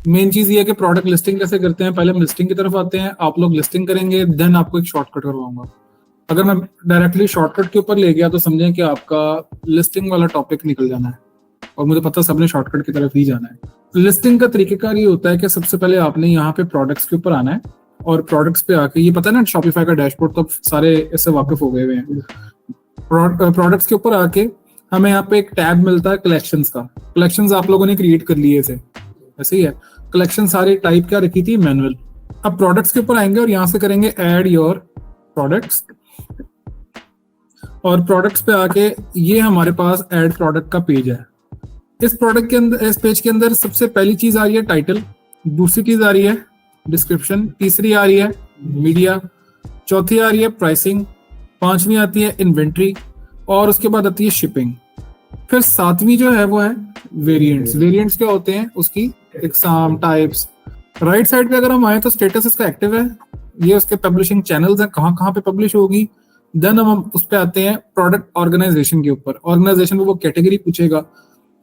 Main चीज ये है कि प्रोडक्ट लिस्टिंग कैसे करते हैं। पहले हम लिस्टिंग की तरफ आते हैं, आप लोग लिस्टिंग करेंगे, देन आपको एक शॉर्टकट करवाऊंगा। अगर मैं डायरेक्टली शॉर्टकट के ऊपर ले गया तो समझें कि आपका लिस्टिंग वाला टॉपिक निकल जाना है, और मुझे पता सबने शॉर्टकट की तरफ ही जाना है। लिस्टिंग का तरीकेकार ये होता है कि सबसे पहले आपने यहाँ पे प्रोडक्ट्स के ऊपर आना है, और प्रोडक्ट्स पे आके, ये पता है ना शॉपिफाई का डैशबोर्ड, तो सारे इससे वाकिफ हो गए हुए हैं। प्रोडक्ट्स के ऊपर आके हमें यहाँ पे एक टैब मिलता है कलेक्शंस का। कलेक्शंस आप लोगों ने क्रिएट कर लिए थे, ऐसे ही है। कलेक्शन सारी टाइप क्या रखी थी, मैनुअल। अब प्रोडक्ट्स के ऊपर आएंगे और यहाँ से करेंगे ऐड योर प्रोडक्ट्स, और प्रोडक्ट्स पे आके ये हमारे पास ऐड प्रोडक्ट का पेज है। इस प्रोडक्ट के अंदर, इस पेज के अंदर सबसे पहली चीज आ रही है टाइटल, दूसरी चीज आ रही है डिस्क्रिप्शन, तीसरी आ रही है मीडिया, चौथी आ रही है प्राइसिंग, पांचवी आती है इन्वेंट्री, और उसके बाद आती है शिपिंग। फिर सातवीं जो है वो है वेरिएंट्स। वेरिएंट्स क्या होते हैं, उसकी एग्जाम टाइप्स। राइट साइड पे अगर हम आए तो स्टेटस इसका एक्टिव है, ये उसके पब्लिशिंग चैनल्स हैं, कहाँ कहाँ पे पब्लिश होगी। देन हम उस पे आते हैं प्रोडक्ट ऑर्गेनाइजेशन के ऊपर। ऑर्गेनाइजेशन में वो कैटेगरी पूछेगा,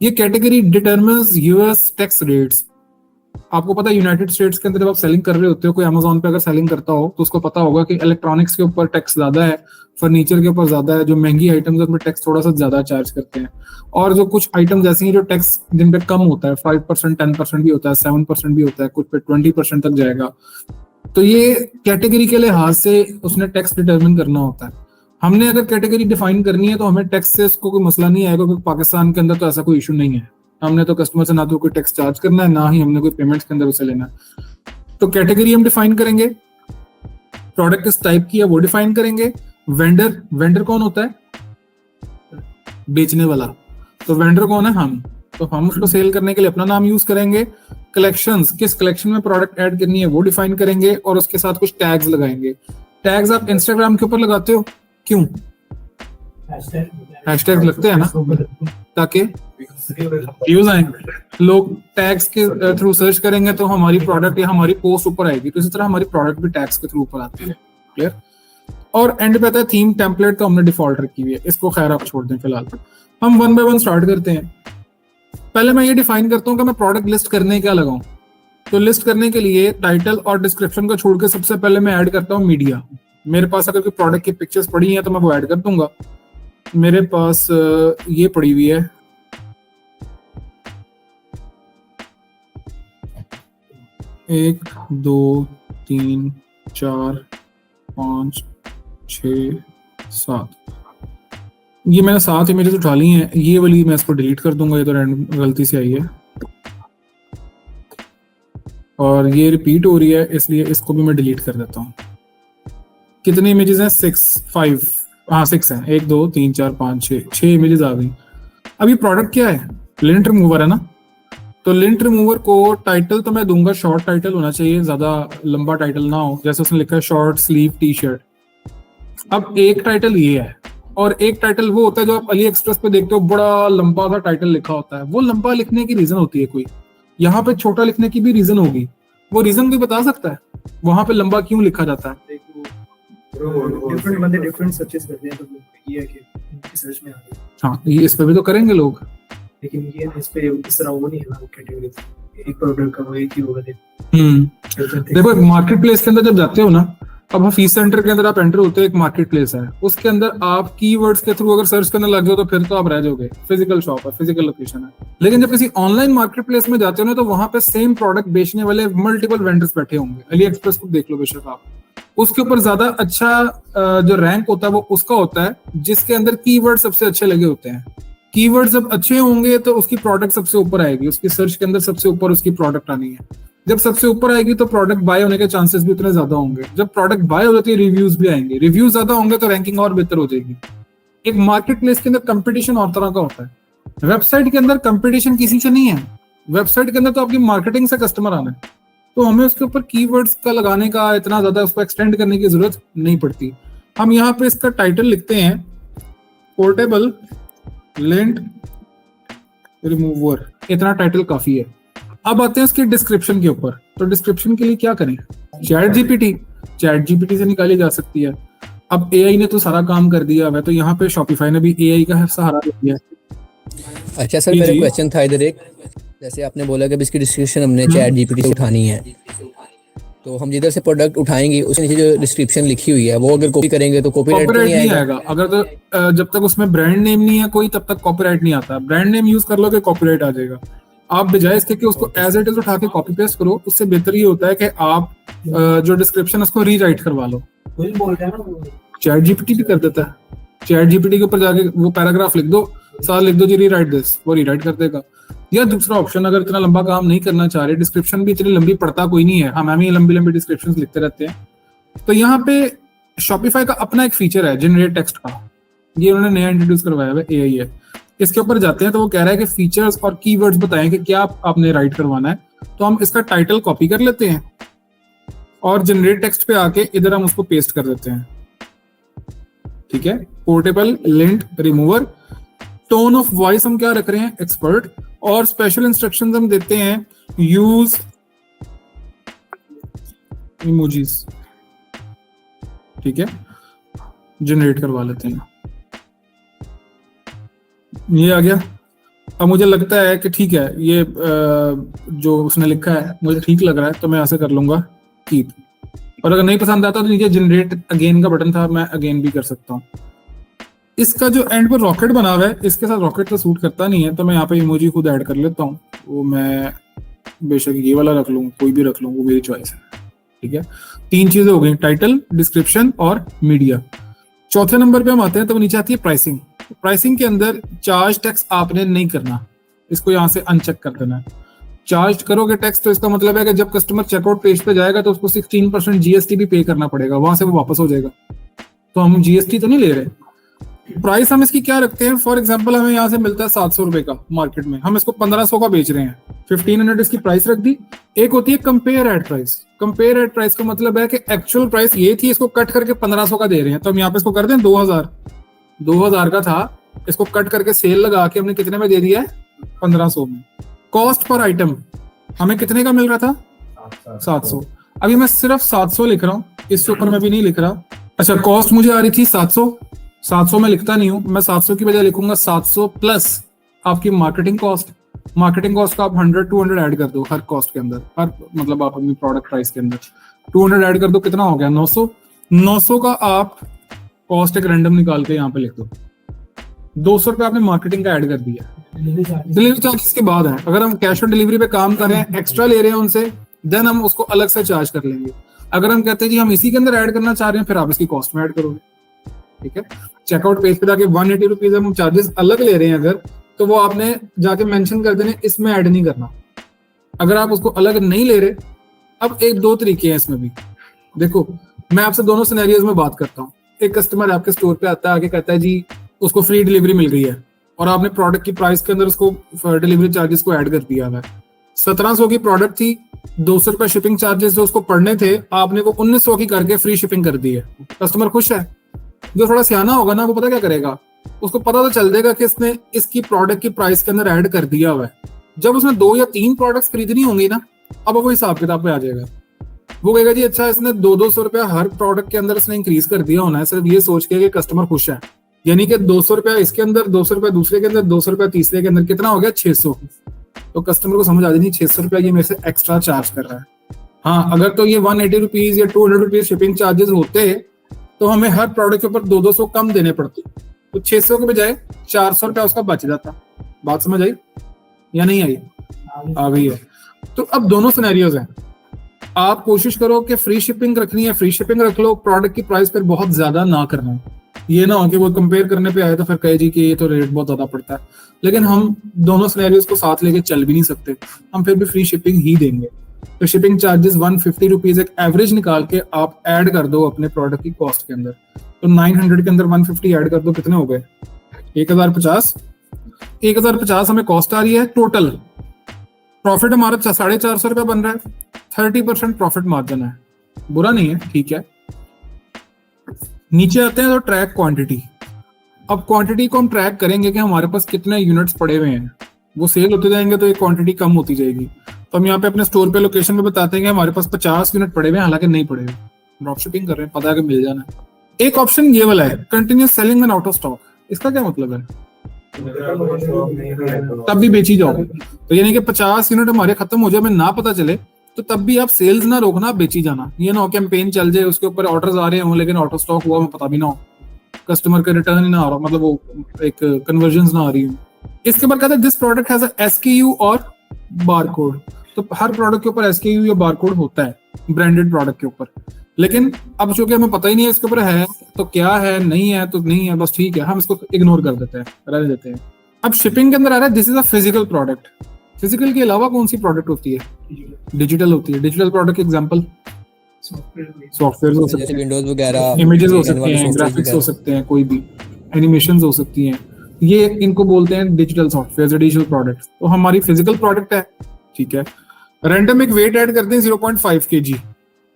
ये category determines US tax rates. आपको पता है यूनाइटेड स्टेट्स के अंदर जब आप सेलिंग कर रहे होते हो, कोई अमेजोन पे अगर सेलिंग करता हो तो उसको पता होगा कि इलेक्ट्रॉनिक्स के ऊपर टैक्स ज्यादा है, फर्नीचर के ऊपर ज्यादा है, जो महंगी आइटम्स है उसमें टैक्स थोड़ा सा ज्यादा चार्ज करते हैं, और जो कुछ आइटम्स ऐसी हैं जो टैक्स जिन पे कम होता है, 5%, 10% भी होता है, 7% भी होता है, कुछ पे 20% तक जाएगा। तो ये कैटेगरी के लिहाज से उसने टैक्स डिटरमिन करना होता है। हमने अगर कैटेगरी डिफाइन करनी है तो हमें टैक्स से उसको कोई मसला नहीं आएगा, क्योंकि पाकिस्तान के अंदर तो ऐसा कोई इशू नहीं है। हमने तो कस्टमर से ना तो कोई टैक्स चार्ज करना है, ना ही हमने कोई पेमेंट्स के अंदर उसे लेना है। तो कैटेगरी हम डिफाइन करेंगे, प्रोडक्ट किस टाइप की है वो डिफाइन करेंगे। वेंडर, वेंडर कौन होता है, बेचने वाला। तो वेंडर कौन है, हम। तो हम उसको सेल करने के लिए अपना नाम यूज करेंगे। कलेक्शंस, किस कलेक्शन में प्रोडक्ट ऐड करनी है वो डिफाइन करेंगे, और उसके साथ कुछ टैग्स लगाएंगे। टैग्स आप इंस्टाग्राम के ऊपर लगाते हो, क्यों? हैशटैग लगते हैं ना, ताकि व्यूज आए। लोग टैग्स के थ्रू सर्च करेंगे तो हमारी प्रोडक्ट या हमारी पोस्ट ऊपर आएगी। तो इसी तरह हमारी प्रोडक्ट भी टैग्स के थ्रू ऊपर आती है। क्लियर? और एंड पे आता है थीम टेम्पलेट, तो हमने डिफॉल्ट रखी हुई है, इसको खैर आप छोड़ दें फिलहाल। हम वन बाय वन स्टार्ट करते हैं। पहले मैं ये डिफाइन करता हूँ कि मैं प्रोडक्ट लिस्ट करने क्या लगाऊं। तो लिस्ट करने के लिए टाइटल और डिस्क्रिप्शन को छोड़ के सबसे पहले मैं ऐड करता हूँ मीडिया। मेरे पास अगर कोई प्रोडक्ट की पिक्चर्स पड़ी हैं तो मैं वो ऐड कर दूंगा। मेरे पास ये पड़ी हुई है, एक, दो, तीन, चार, 5, 6, 7, ये मैंने 7 इमेजेस उठा ली हैं। ये वाली मैं इसको डिलीट कर दूंगा, ये तो गलती से आई है, और ये रिपीट हो रही है इसलिए इसको भी मैं डिलीट कर देता हूँ। कितने इमेजेस हैं, 6 हैं। 1, 2, 3, 4, 5, 6 इमेजेस आ गई। अब ये प्रोडक्ट क्या है, लिंट रिमूवर है ना। तो लिंट रिमूवर को टाइटल तो मैं दूंगा, शॉर्ट टाइटल होना चाहिए, ज्यादा लंबा टाइटल ना हो, जैसे उसने लिखा है शॉर्ट स्लीव टी शर्ट। अब एक टाइटल ये है, और एक टाइटल वो होता है जो आप अली एक्सप्रेस पे देखते हो, बड़ा लंबा सा टाइटल लिखा होता है। वो लंबा लिखने की रीजन होती है कोई, यहाँ पे छोटा लिखने की भी रीजन होगी। वो रीजन कोई बता सकता है वहां पे लंबा क्यों लिखा जाता है? डिफरेंट बंदे डिफरेंट सर्चेस करते हैं, तो ये है कि सर्च में आ गए। हाँ, ये इस पे भी तो करेंगे लोग, लेकिन ये इस पे इस तरह वो नहीं है ना, वो कैटेगरी एक प्रोडक्ट का वो एक ही होगा। देखो मार्केट प्लेस के अंदर जब जाते हो ना, अब हफीज सेंटर के अंदर आप एंटर होते हो, एक मार्केट प्लेस है, उसके अंदर आप कीवर्ड्स के थ्रू अगर सर्च करने लग जाओ तो फिर तो आप रह जाओगे। फिजिकल शॉप है, फिजिकल लोकेशन है। लेकिन जब किसी ऑनलाइन मार्केट प्लेस में जाते हो ना, तो वहां पे सेम प्रोडक्ट बेचने वाले मल्टीपल वेंडर्स बैठे होंगे। अली एक्सप्रेस को देख लो बेशक आप, उसके ऊपर ज्यादा अच्छा जो रैंक होता है वो उसका होता है जिसके अंदर कीवर्ड सबसे अच्छे लगे होते हैं। कीवर्ड जब अच्छे होंगे तो उसकी प्रोडक्ट सबसे ऊपर आएगी, उसकी सर्च के अंदर सबसे ऊपर उसकी प्रोडक्ट आनी है। जब सबसे ऊपर आएगी तो प्रोडक्ट बाय होने के चांसेस भी उतने ज्यादा होंगे। जब प्रोडक्ट बाय हो जाती है रिव्यूज भी आएंगे, रिव्यूज ज्यादा होंगे तो रैंकिंग और बेहतर हो जाएगी। एक मार्केट प्लेस के अंदर कंपटीशन और तरह का होता है। वेबसाइट के अंदर कंपटीशन किसी से नहीं है, वेबसाइट के अंदर तो आपकी मार्केटिंग से कस्टमर आना है, तो हमें उसके ऊपर कीवर्ड्स का लगाने का इतना ज्यादा उसको एक्सटेंड करने की जरूरत नहीं पड़ती। हम यहाँ पे इसका टाइटल लिखते हैं पोर्टेबल लिंट रिमूवर, इतना टाइटल काफी है। अब आते हैं उसके डिस्क्रिप्शन के ऊपर। तो डिस्क्रिप्शन के लिए क्या करें, चैट जीपीटी से निकाली जा सकती है। अब एआई ने तो सारा काम कर दिया है, तो यहाँ पे शॉपिफाई ने भी एआई का सहारा ले लिया है। अच्छा सर, मेरा क्वेश्चन था इधर एक, जैसे आपने बोला कि अब इसकी डिस्क्रिप्शन हमने चैट जीपीटी से उठानी है, तो हम जिधर से प्रोडक्ट उठाएंगे उसके नीचे जो डिस्क्रिप्शन लिखी हुई है वो अगर कॉपी करेंगे तो कॉपीराइट तो कॉपीराइट नहीं नहीं आएगा। आएगा। अगर तो जब तक उसमें ब्रांड नेम नहीं है कोई, तब तक कॉपीराइट नहीं आता। ब्रांड नेम यूज कर लोगे कॉपीराइट आ जाएगा। आप बजाय इसके कि उसको एज इट इज उठा के कॉपी पेस्ट करो, उससे बेहतर ये होता है कि आप जो डिस्क्रिप्शन है उसको रीराइट करवा लो। वही बोल रहे हैं ना वो। चैट जीपीटी भी कर देता है। चैट जीपीटी के ऊपर जाके वो पैराग्राफ लिख दो, साथ लिख दो जी रीराइट दिस, वो रीराइट कर देगा। या दूसरा ऑप्शन, अगर इतना लंबा काम नहीं करना चाह रहे, डिस्क्रिप्शन भी इतनी लंबी पढ़ता कोई नहीं है, हम ही लंबी लंबी डिस्क्रिप्शन लिखते रहते हैं, तो यहाँ पे शॉपिफाई का अपना एक फीचर है जनरेट टेक्स्ट का। ये उन्होंने नया इंट्रोड्यूस करवाया है, एआई है। इसके ऊपर जाते हैं तो वो कह रहा है कि फीचर्स और कीवर्ड्स बताएं कि क्या आपने राइट करवाना है। तो हम इसका टाइटल कॉपी कर लेते हैं और जनरेट टेक्स्ट पे आके इधर हम उसको पेस्ट कर देते हैं। ठीक है, portable lint remover. Tone of voice हम क्या रख रहे हैं, एक्सपर्ट। और स्पेशल इंस्ट्रक्शंस हम देते हैं, यूज इमोजीज। ठीक है, जनरेट करवा लेते हैं। ये आ गया। अब मुझे लगता है कि ठीक है, ये जो उसने लिखा है मुझे ठीक लग रहा है, तो मैं ऐसे कर लूंगा कीप। और अगर नहीं पसंद आता तो नीचे जनरेट अगेन का बटन था, मैं अगेन भी कर सकता हूँ। इसका जो एंड पर रॉकेट बना हुआ है, इसके साथ रॉकेट तो सूट करता नहीं है, तो मैं यहाँ पे इमोजी खुद ऐड कर लेता हूँ। वो मैं बेशक ये वाला रख लूँ, कोई भी रख लूँ, वो मेरी चॉइस है। ठीक है, 3 चीजें हो गई, टाइटल, डिस्क्रिप्शन और मीडिया। चौथे नंबर पे हम आते हैं तो नीचे आती है प्राइसिंग। प्राइसिंग के अंदर चार्ज टैक्स आपने नहीं करना, इसको यहाँ से अनचेक कर देना है। चार्ज करोगे टैक्स तो इसका मतलब है कि जब कस्टमर चेकआउट पेज पे जाएगा तो उसको 16% जीएसटी भी पे करना पड़ेगा, वहां से वो वापस हो जाएगा। तो हम जीएसटी तो नहीं ले रहे। प्राइस हम इसकी क्या रखते हैं, फॉर एग्जांपल हमें यहाँ से मिलता है 700 रुपए का मार्केट में, हम इसको 1500 का बेच रहे हैं, 1500 इसकी प्राइस रख दी। एक होती है compare at price. Compare at price का मतलब है कि एक्चुअल प्राइस ये थी, इसको कट करके 1500 का दे रहे हैं, तो हम यहाँ पे इसको कर दें 2000 का था, इसको कट करके सेल लगा के हमने कितने में दे दिया है, 1500 में। कॉस्ट पर आइटम हमें कितने का मिल रहा था, 700। अभी मैं सिर्फ 700 लिख रहा हूँ, इससे ऊपर मैं भी नहीं लिख रहा। अच्छा, कॉस्ट मुझे आ रही थी 700 में लिखता नहीं हूं मैं, 700 की बजाय लिखूंगा 700 प्लस आपकी मार्केटिंग कॉस्ट। मार्केटिंग कॉस्ट का आप 100-200 ऐड कर दो हर कॉस्ट के अंदर, हर मतलब आप अपनी प्रोडक्ट प्राइस के अंदर 200 ऐड कर दो, कितना हो गया 900 का आप कॉस्ट एक रैंडम निकाल के यहाँ पे लिख दो। 200 रुपए आपने मार्केटिंग का ऐड कर दिया। डिलीवरी चार्जेस के बाद है, अगर हम कैश ऑन डिलीवरी पे काम कर रहे हैं, एक्स्ट्रा ले रहे हैं उनसे, देन हम उसको अलग से चार्ज कर लेंगे। अगर हम कहते हैं जी हम इसी के अंदर ऐड करना चाह रहे हैं, फिर आप इसकी कॉस्ट में ऐड करोगे। ठीक है, चेकआउट पेज पे जाके 180 रुपीज हम चार्जेस अलग ले रहे हैं अगर, तो वो आपने जाके मेंशन कर देने, इसमें ऐड नहीं करना। अगर आप उसको अलग नहीं ले रहे, अब 1-2 तरीके हैं इसमें भी। देखो, मैं आपसे दोनों सिनेरियोज में बात करता हूँ। एक कस्टमर आपके स्टोर पे आता है, आके कहता है जी उसको फ्री डिलीवरी मिल गई है, और आपने प्रोडक्ट की प्राइस के अंदर उसको डिलीवरी चार्जेस को ऐड कर दिया है। 1700 की प्रोडक्ट थी, 200 रुपए शिपिंग चार्जेस जो उसको पड़ने थे, आपने वो 1900 की करके फ्री शिपिंग कर दी है। कस्टमर खुश है। जो थोड़ा सियाना होगा ना, वो पता क्या करेगा, उसको पता तो चल जाएगा कि इसने इसकी प्रोडक्ट की प्राइस के अंदर ऐड कर दिया हुआ है। जब उसने 2 या 3 प्रोडक्ट्स खरीदनी होंगी ना, अब वो हिसाब किताब पे आ जाएगा। वो कहेगा जी अच्छा, इसने 200 रुपया हर प्रोडक्ट के अंदर इसने इंक्रीज कर दिया होना है, सिर्फ ये सोच के कि कस्टमर खुश है। यानी कि 200 रुपया इसके अंदर, 200 रुपया दूसरे के अंदर, 200 रुपया तीसरे के अंदर, कितना हो गया 600। तो कस्टमर को समझ आ जानी 600 रुपया ये मेरे से एक्स्ट्रा चार्ज कर रहा है। हाँ, अगर तो ये 180 रुपीज या 200 रुपीज शिपिंग चार्जेस होते तो हमें हर प्रोडक्ट के ऊपर 200 कम देने पड़ते, तो 600 के बजाय 400 रुपया उसका बच जाता। बात समझ आई या नहीं आई? आ गई है। तो अब दोनों सिनेरियोज हैं। आप कोशिश करो कि फ्री शिपिंग रखनी है, फ्री शिपिंग रख लो, प्रोडक्ट की प्राइस पर बहुत ज्यादा ना करना। ये ना हो कि वो कंपेयर करने पे आए तो फिर कहे जी कि ये तो रेट बहुत ज्यादा पड़ता है। लेकिन हम दोनों सिनेरियोज को साथ लेके चल भी नहीं सकते, हम फिर भी फ्री शिपिंग ही देंगे। तो शिपिंग चार्जेस 150 रुपीज एक एवरेज निकाल के आप ऐड कर दो अपने प्रोडक्ट की कॉस्ट के अंदर। तो 900 के अंदर 150 ऐड कर दो, कितने हो गए 1050। 1050 हमें कॉस्ट आ रही है। टोटल प्रॉफिट हमारा 450 रुपया बन रहा है। 30% प्रॉफिट मार्जिन है, बुरा नहीं है, ठीक है। नीचे आते हैं तो ट्रैक क्वांटिटी। अब क्वांटिटी को हम ट्रैक करेंगे कि हमारे पास कितने यूनिट्स पड़े हुए हैं, वो सेल होते जाएंगे तो ये क्वांटिटी कम होती जाएगी। तो हम यहाँ पे अपने स्टोर पे लोकेशन पे बताते हैं कि हमारे पास 50 यूनिट पड़े हुए हैं, हालांकि नहीं पड़े हुए, ड्रॉप शिपिंग कर रहे हैं, पता है कि मिल जाना है। एक ऑप्शन ये वाला है, continuous selling and out of stock. इसका क्या मतलब है? तब भी बेची जाओ। तो यानी कि 50 यूनिट हमारे खत्म हो जाए, हमें ना पता चले, तो तब भी आप सेल्स ना रोकना, आप बेची जाना। ये ना हो कैंपेन चल जाए, उसके ऊपर ऑर्डर्स आ रहे हों लेकिन आउट ऑफ स्टॉक हुआ, हमें पता भी ना हो, कस्टमर का रिटर्न ही ना आ रहा, मतलब वो एक कन्वर्जन ना आ रही हो। इसके बाद कहता है this product has a SKU और बारकोड। तो हर प्रोडक्ट के ऊपर SKU या बारकोड होता है ब्रांडेड प्रोडक्ट के ऊपर, लेकिन अब चूंकि हमें पता ही नहीं है इसके ऊपर है तो क्या है, नहीं है तो नहीं है, बस ठीक है, हम इसको इग्नोर कर देते हैं, रहने देते हैं। अब शिपिंग के अंदर आ रहा है this is a physical product. Physical के अलावा कौन सी प्रोडक्ट होती है? डिजिटल होती है। डिजिटल प्रोडक्ट एग्जांपल सॉफ्टवेयर हो सकते जैसे हैं, विंडोज वगैरह, इमेजेस हो design सकते वाले हैं, softwares ग्राफिक्स हो वगैरह। सकते हैं, कोई भी एनिमेशंस हो सकती हैं, ये इनको बोलते हैं डिजिटल सॉफ्टवेयर, डिजिटल प्रोडक्ट। तो हमारी फिजिकल प्रोडक्ट है, ठीक है। रैंडम एक वेट ऐड करते हैं 0.5 kg,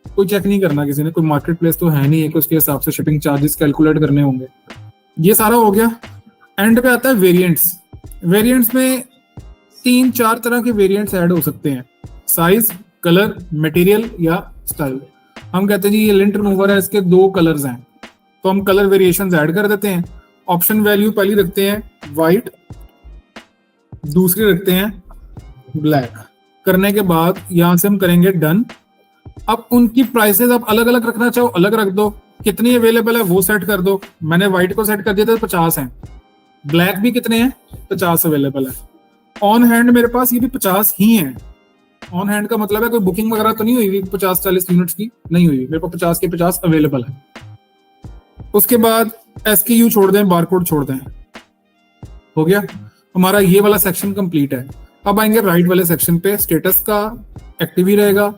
कोई चेक नहीं करना किसी ने, कोई मार्केट प्लेस तो है नहीं है कि उसके हिसाब से शिपिंग चार्जेस कैलकुलेट करने होंगे। ये सारा हो गया। एंड पे आता है वेरिएंट्स। वेरिएंट्स में 3-4 तरह के वेरिएंट्स ऐड हो सकते हैं, साइज, कलर, मटेरियल या स्टाइल। हम कहते हैं जी ये लिंट रिमूवर है, इसके 2 कलर्स हैं, तो हम कलर वेरिएशंस ऐड कर देते हैं। ऑप्शन वैल्यू पहली रखते हैं वाइट, दूसरी रखते हैं ब्लैक। करने के बाद यहां से हम करेंगे डन। अब उनकी प्राइसेस आप अलग अलग रखना चाहो अलग रख दो, कितनी अवेलेबल है वो सेट कर दो। मैंने व्हाइट को सेट कर दिया था 50 है, ब्लैक भी कितने हैं 50 अवेलेबल है। ऑन हैंड मेरे पास ये भी 50 ही है। ऑन हैंड का मतलब है कोई बुकिंग वगैरह तो नहीं हुई 50-40 यूनिट्स की, नहीं हुई, मेरे पास 50 के 50 अवेलेबल है। उसके बाद SKU छोड़ दें, बारकोड छोड़ दें, हो गया हमारा ये वाला सेक्शन कंप्लीट है। अब आएंगे राइट वाले सेक्शन पे, स्टेटस का एक्टिव ही रहेगा।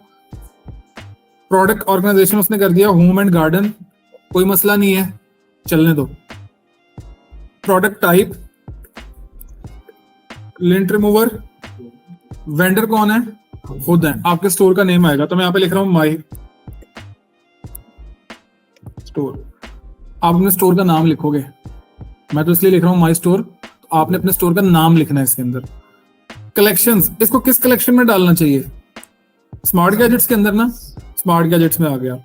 प्रोडक्ट ऑर्गेनाइजेशन उसने कर दिया होम एंड गार्डन, कोई मसला नहीं है, चलने दो। Product type lint remover, vendor कौन है, खुद है, आपके स्टोर का नेम आएगा, तो मैं यहाँ पे लिख रहा हूँ माई स्टोर। आप अपने स्टोर का नाम लिखोगे, मैं तो इसलिए लिख रहा हूँ माई स्टोर, तो आपने अपने स्टोर का नाम लिखना है इसके अंदर। कलेक्शंस, इसको किस कलेक्शन में डालना चाहिए? स्मार्ट गैजेट्स के अंदर ना, स्मार्ट गैजेट्स में आ गया।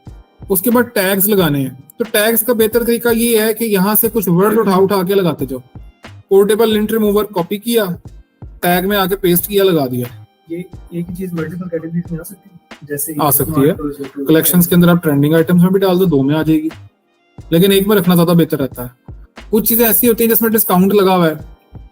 उसके बाद टैग्स लगाने हैं, तो टैग्स का बेहतर तरीका ये है कि यहाँ से कुछ वर्ड उठा के लगाते जाओ। पोर्टेबल लिंट रिमूवर कॉपी किया, टैग में आके पेस्ट किया, लगा दिया। ये एक ही चीज मल्टीपल कैटेगरीज में आ सकती है, जैसे आ सकती है। कलेक्शंस के अंदर आप ट्रेंडिंग आइटम्स में भी डाल दो, 2 में आ जाएगी, लेकिन एक में रखना ज्यादा बेहतर रहता है। कुछ चीजें ऐसी होती हैं जिसमें डिस्काउंट लगा हुआ है,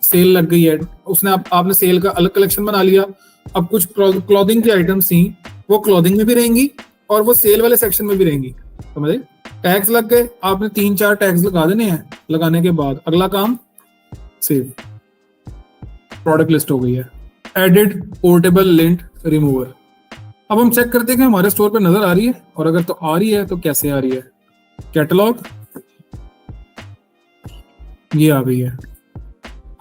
सेल लग गई है, उसने आपने सेल का अलग कलेक्शन बना लिया। अब कुछ क्लॉथिंग की आइटम्स थी, वो क्लॉथिंग में भी रहेंगी और वो सेल वाले सेक्शन में भी रहेंगी, समझे? टैग्स लग गए, आपने 3-4 टैग्स लगा देने हैं। लगाने के बाद अगला काम सेव, प्रोडक्ट लिस्ट हो गई है। Added portable lint remover. अब हम चेक करते हैं कि हमारे स्टोर पे नजर आ रही है, और अगर तो आ रही है तो कैसे आ रही है। कैटलॉग, ये आ गई है।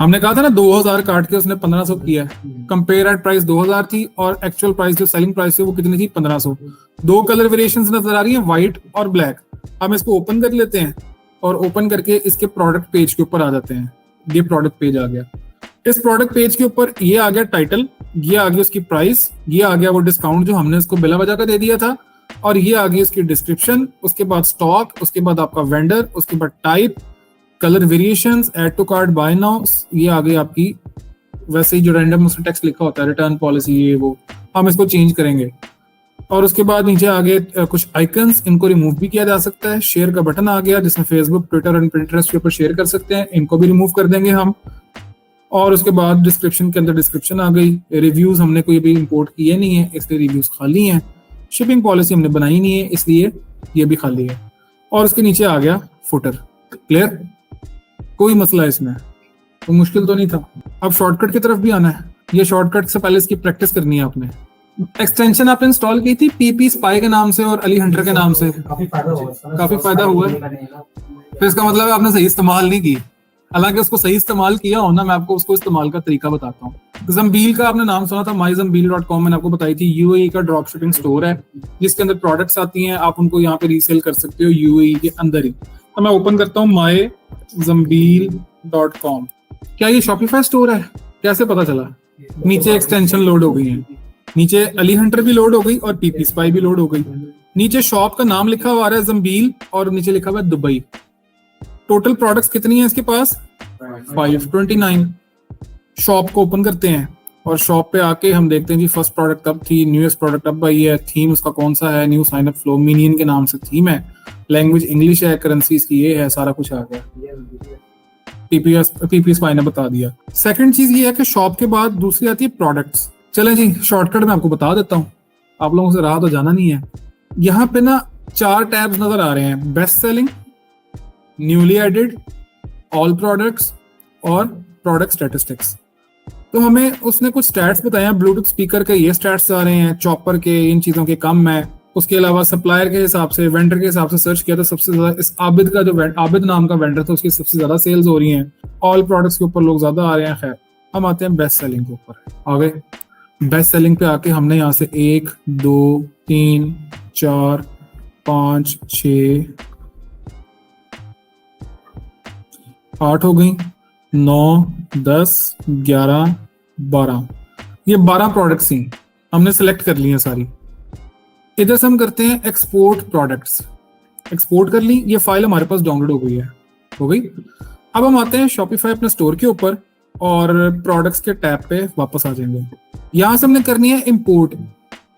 हमने कहा था ना 2000 काट के उसने 1500 किया है। कंपेयर एट प्राइस 2000 थी और एक्चुअल प्राइस जो सेलिंग प्राइस थी वो कितनी थी? 1500। 2 कलर वेरिएशंस नजर आ रही है, व्हाइट और ब्लैक। हम इसको ओपन कर लेते हैं और ओपन करके इसके प्रोडक्ट पेज के ऊपर आ जाते हैं। ये प्रोडक्ट पेज आ गया। इस प्रोडक्ट पेज के ऊपर ये आ गया टाइटल, ये आ गया उसकी प्राइस, ये आ गया वो डिस्काउंट जो हमने इसको बिला वजह का दे दिया था, और ये आ गई उसकी डिस्क्रिप्शन। उसके बाद स्टॉक, उसके बाद आपका वेंडर, उसके बाद type, colour variations, add to cart, buy now, ये आ गई आपकी वैसे ही जो रैंडम उसमें टेक्स्ट लिखा होता है, रिटर्न पॉलिसी, ये वो हम इसको चेंज करेंगे। और उसके बाद नीचे आगे कुछ आइकन्स, इनको रिमूव भी किया जा सकता है। शेयर का बटन आ गया जिसमें फेसबुक, ट्विटर और पिंटरेस्ट के ऊपर शेयर कर सकते हैं, इनको भी रिमूव कर देंगे हम। और उसके बाद डिस्क्रिप्शन के अंदर डिस्क्रिप्शन आ गई। रिव्यूज हमने कोई भी इंपोर्ट किए नहीं है इसलिए रिव्यूज खाली हैं। शिपिंग पॉलिसी हमने बनाई नहीं है इसलिए ये भी खाली है। और उसके नीचे आ गया फुटर। क्लियर? कोई मसला इसमें, तो मुश्किल तो नहीं था। अब शॉर्टकट की तरफ भी आना है। ये शॉर्टकट से पहले इसकी प्रैक्टिस करनी है आपने। एक्सटेंशन आपने इंस्टॉल की थी पीपी स्पाई के नाम से और अली हंटर के नाम से, काफी फायदा हुआ है। फिर इसका मतलब है आपने सही इस्तेमाल नहीं की। हालांकि उसको सही इस्तेमाल किया हो ना, मैं आपको उसको इस्तेमाल का तरीका बताता हूँ। जम्बील का आपने नाम सुना था, myzambil.com, मैंने आपको बताई थी। यूएई का ड्रॉप शिपिंग स्टोर है जिसके अंदर प्रोडक्ट्स आती हैं, आप उनको यहाँ पे रीसेल कर सकते हो यूएई के अंदर ही। तो मैं ओपन करता हूँ myzambil.com। क्या ये शॉपिफाई स्टोर है? कैसे पता चला? नीचे एक्सटेंशन लोड हो गई है, नीचे अली हंटर भी लोड हो गई और पीपी स्पाई भी लोड हो गई। नीचे शॉप का नाम लिखा हुआ है जम्बील और नीचे लिखा हुआ है दुबई। टोटल प्रोडक्ट्स कितनी है इसके पास? 529। शॉप को ओपन करते हैं और शॉप पे आके हम देखते हैं जी फर्स्ट प्रोडक्ट कब थी, न्यूएस्ट प्रोडक्ट कब आई है, थीम उसका कौन सा है, new sign up flow Minion के नाम से थीम है, लैंग्वेज इंग्लिश है, करेंसी इसकी ये है, सारा कुछ आ गया। पीपीएस ने बता दिया। सेकंड चीज ये है कि शॉप के बाद दूसरी आती है प्रोडक्ट्स। चलें जी, शॉर्टकट मैं आपको बता देता हूँ, आप लोगों से रहा तो जाना नहीं है। यहाँ पे ना 4 टैब्स नजर आ रहे हैं, best selling, newly added, all products और प्रोडक्ट स्टैटिस्टिक्स। तो हमें उसने कुछ स्टैट्स बताए हैं, ब्लूटूथ स्पीकर के ये स्टैट्स आ रहे हैं, चॉपर के, इन चीजों के कम है। उसके अलावा सप्लायर के हिसाब से, वेंडर के हिसाब से सर्च किया तो सबसे ज्यादा इस आबिद का जो आबिद नाम का वेंडर था उसकी सबसे ज्यादा सेल्स हो रही हैं। ऑल प्रोडक्ट्स के ऊपर लोग ज्यादा आ रहे हैं। खैर, हम आते हैं बेस्ट सेलिंग के ऊपर। आ गए बेस्ट सेलिंग पे आके हमने यहाँ से 1 2 3 4 5 6 8 हो गई, 9 10 11 12, ये 12 प्रोडक्ट्स ही हमने सेलेक्ट कर ली हैं सारी। इधर से हम करते हैं एक्सपोर्ट प्रोडक्ट्स। एक्सपोर्ट कर ली, ये फाइल हमारे पास डाउनलोड हो गई है, हो गई। अब हम आते हैं शॉपिफाई अपने स्टोर के ऊपर और प्रोडक्ट्स के टैब पे वापस आ जाएंगे। यहां से हमने करनी है इंपोर्ट।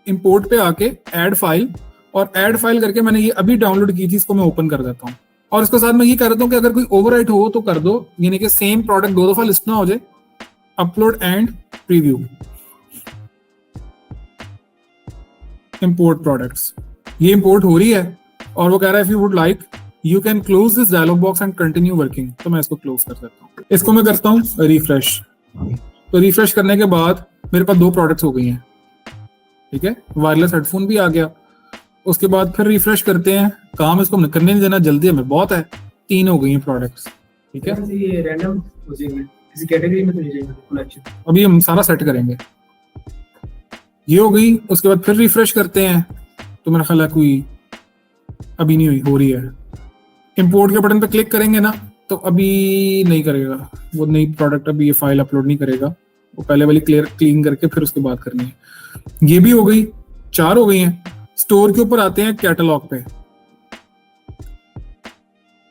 इंपोर्ट पे आके ऐड फाइल, और ऐड फाइल करके मैंने ये अभी डाउनलोड की थी, इसको मैं ओपन कर देता हूँ। और इसके साथ मैं ये कह देता हूँ कि अगर कोई ओवरराइट हो तो कर दो, यानी कि सेम प्रोडक्ट 2 दफा लिस्ट ना हो जाए। Upload and preview, import products, ये इंपोर्ट हो रही है और वो कह रहा है if you would like you can close this dialog box and continue working. तो मैं इसको क्लोज कर देता हूँ। इसको मैं करता हूँ रिफ्रेश। तो रिफ्रेश करने के बाद मेरे पास 2 प्रोडक्ट्स हो गई हैं, ठीक है। वायरलेस हेडफोन भी आ गया। उसके बाद फिर रिफ्रेश करते हैं, काम इसको करने नहीं देना, जल्दी हमें बहुत है। 3 हो गई हैं प्रोडक्ट्स, ठीक है। ये रैंडम हो जाएगा, किसी कैटेगरी में तो नहीं जाएगा कलेक्शन। अभी हम सारा सेट करेंगे। ये हो गई। उसके बाद फिर रिफ्रेश करते हैं तो मेरा ख्याल है कोई अभी नहीं हुई, हो रही है। इंपोर्ट के बटन पे क्लिक करेंगे ना तो अभी नहीं करेगा, वो नई प्रोडक्ट अभी ये फाइल अपलोड नहीं करेगा, वो पहले वाली क्लीन करके फिर उसके बाद करनी है। ये भी हो गई, 4 हो गई हैं। स्टोर के ऊपर आते हैं कैटलॉग पे।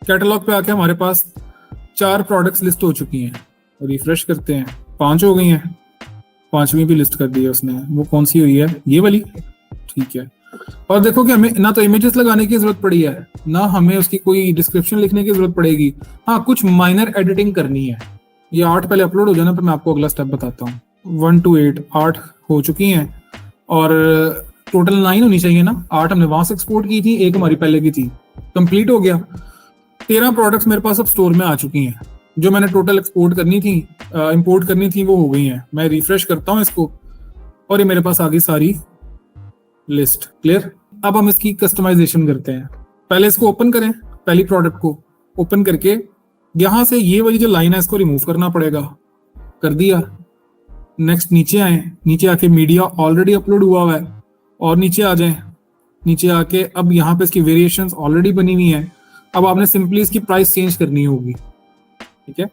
कैटलॉग पे आके हमारे पास 4 प्रोडक्ट्स लिस्ट हो चुकी हैं। रिफ्रेश करते हैं, 5 हो गई हैं। 5वीं भी लिस्ट कर दी है उसने। वो कौन सी हुई है, ये वाली, ठीक है। और देखो कि हमें ना तो इमेजेस लगाने की जरूरत पड़ी है, ना हमें उसकी कोई डिस्क्रिप्शन लिखने की जरूरत पड़ेगी। हाँ, कुछ माइनर एडिटिंग करनी है। ये 8 पहले अपलोड हो जाना, फिर मैं आपको अगला स्टेप बताता हूँ। 1 to 8 हो चुकी हैं और टोटल 9 होनी चाहिए ना। 8 हमने वहां से एक्सपोर्ट की थी, 1 हमारी पहले की थी, कंप्लीट हो गया। 13 प्रोडक्ट्स मेरे पास अब स्टोर में आ चुकी हैं। जो मैंने टोटल एक्सपोर्ट करनी थी, इंपोर्ट करनी थी, वो हो गई हैं। मैं रिफ्रेश करता हूँ इसको और ये मेरे पास आ गई सारी लिस्ट। क्लियर। अब हम इसकी कस्टमाइजेशन करते हैं। पहले इसको ओपन करें, पहली प्रोडक्ट को ओपन करके यहां से ये वाली जो लाइन है इसको रिमूव करना पड़ेगा। कर दिया। नेक्स्ट नीचे आए, नीचे आके मीडिया ऑलरेडी अपलोड हुआ है और नीचे आ जाए। नीचे आके अब यहाँ पे इसकी वेरिएशंस ऑलरेडी बनी हुई हैं। अब आपने सिंपली इसकी प्राइस चेंज करनी होगी, ठीक है।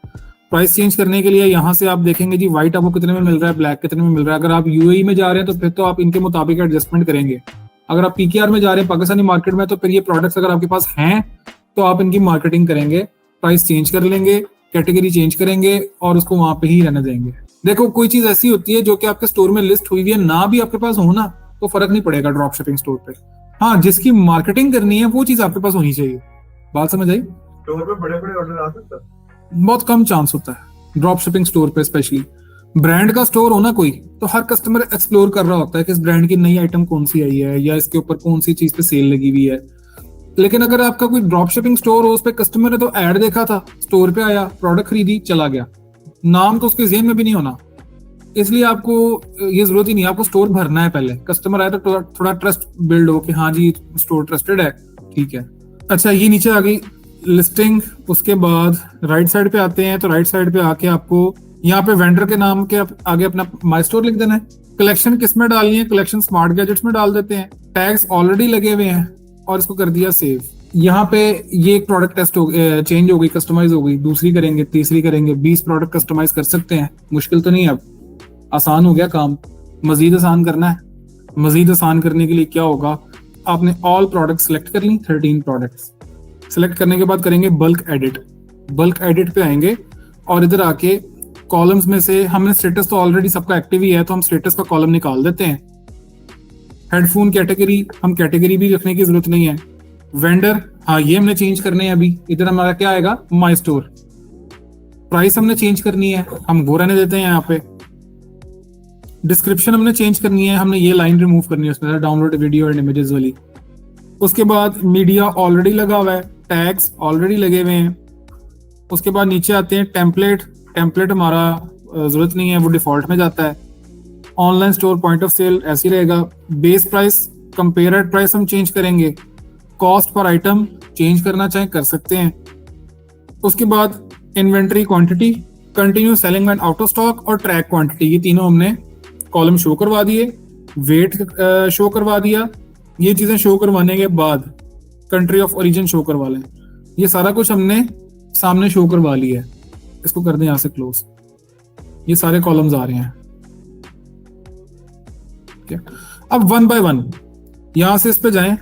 प्राइस चेंज करने के लिए यहाँ से आप देखेंगे जी व्हाइट आपको कितने में मिल रहा है, ब्लैक कितने में मिल रहा है। अगर आप यूएई में जा रहे हैं तो फिर तो आप इनके मुताबिक एडजस्टमेंट करेंगे। अगर आप पीकेआर में जा रहे हैं, पाकिस्तानी मार्केट में, तो फिर ये प्रोडक्ट्स अगर आपके पास हैं तो आप इनकी मार्केटिंग करेंगे, प्राइस चेंज कर लेंगे, कैटेगरी चेंज करेंगे और उसको वहां पे ही रहने देंगे। देखो, कोई चीज ऐसी होती है जो कि आपके स्टोर में लिस्ट हुई है, ना भी आपके पास हो ना तो फर्क नहीं पड़ेगा ड्रॉप शिपिंग स्टोर पे। हाँ, जिसकी मार्केटिंग करनी है वो चीज आपके पास होनी चाहिए। बात समझ आई। स्टोर पे बड़े-बड़े ऑर्डर आ सकता है, बहुत कम चांस होता है ड्रॉप शिपिंग स्टोर पे। स्पेशली ब्रांड का स्टोर हो ना कोई, तो हर कस्टमर एक्सप्लोर कर रहा होता है कि इस ब्रांड की नई आइटम कौन सी आई है या इसके ऊपर कौन सी चीज पे सेल लगी हुई है। लेकिन अगर आपका कोई ड्रॉप शिपिंग स्टोर हो, उस पे कस्टमर ने तो ऐड देखा था, स्टोर पे आया, प्रोडक्ट खरीदी, चला गया, नाम तो उसके ज़हन में भी नहीं होना। इसलिए आपको ये जरूरत ही नहीं, आपको स्टोर भरना है पहले। कस्टमर आया तो थोड़ा ट्रस्ट बिल्ड हो कि हाँ जी स्टोर ट्रस्टेड है, ठीक है। अच्छा, ये नीचे आ गई लिस्टिंग। उसके बाद राइट साइड पे आते हैं तो राइट साइड पे आके आपको यहाँ पे वेंडर के नाम के आगे अपना माई स्टोर लिख देना है। कलेक्शन किस में डालनी है, कलेक्शन स्मार्ट गैजेट्स में डाल देते हैं। टैग्स ऑलरेडी लगे हुए हैं और इसको कर दिया सेव। यहाँ पे ये एक प्रोडक्ट टेस्ट हो चेंज हो गई, कस्टमाइज हो गई। दूसरी करेंगे, तीसरी करेंगे, 20 प्रोडक्ट कस्टमाइज कर सकते हैं। मुश्किल तो नहीं है, अब आसान हो गया काम। मजीद आसान करना है। मजीद आसान करने के लिए क्या होगा, आपने ऑल प्रोडक्ट सेलेक्ट कर ली, 13 प्रोडक्ट्स सेलेक्ट करने के बाद करेंगे बल्क एडिट। बल्क एडिट पे आएंगे और इधर आके कॉलम्स में से हमने स्टेटस तो ऑलरेडी सबका एक्टिव ही है, तो हम स्टेटस का कॉलम निकाल देते हैं। हेडफोन कैटेगरी, हम कैटेगरी भी रखने की जरूरत नहीं है। वेंडर, हाँ ये हमने चेंज करने हैं अभी। इधर हमारा क्या आएगा, माई स्टोर। प्राइस हमने चेंज करनी है, हम वो रहने देते हैं यहाँ पे। डिस्क्रिप्शन हमने चेंज करनी है, हमने ये लाइन रिमूव करनी है उसमें, डाउनलोड वीडियो एंड इमेजेस वाली। उसके बाद मीडिया ऑलरेडी लगा हुआ है, टैग्स ऑलरेडी लगे हुए हैं। उसके बाद नीचे आते हैं टेम्पलेट। टेम्पलेट हमारा जरूरत नहीं है, वो डिफॉल्ट में जाता है। Online store point of sale ऐसे ही रहेगा। बेस प्राइस, कंपेयर्ड प्राइस हम चेंज करेंगे। कॉस्ट पर आइटम चेंज करना चाहे कर सकते हैं। उसके बाद inventory quantity, continue selling when out of stock और ट्रैक क्वांटिटी, ये तीनों हमने कॉलम शो करवा दिए। वेट शो करवा दिया। ये चीजें शो करवाने के बाद कंट्री ऑफ ओरिजिन शो करवा लें। ये सारा कुछ हमने सामने शो करवा लिया है। इसको कर दें यहां से क्लोज। ये सारे कॉलम्स आ रहे हैं। ठीक है, अब वन बाय वन यहां से इस पे जाएं।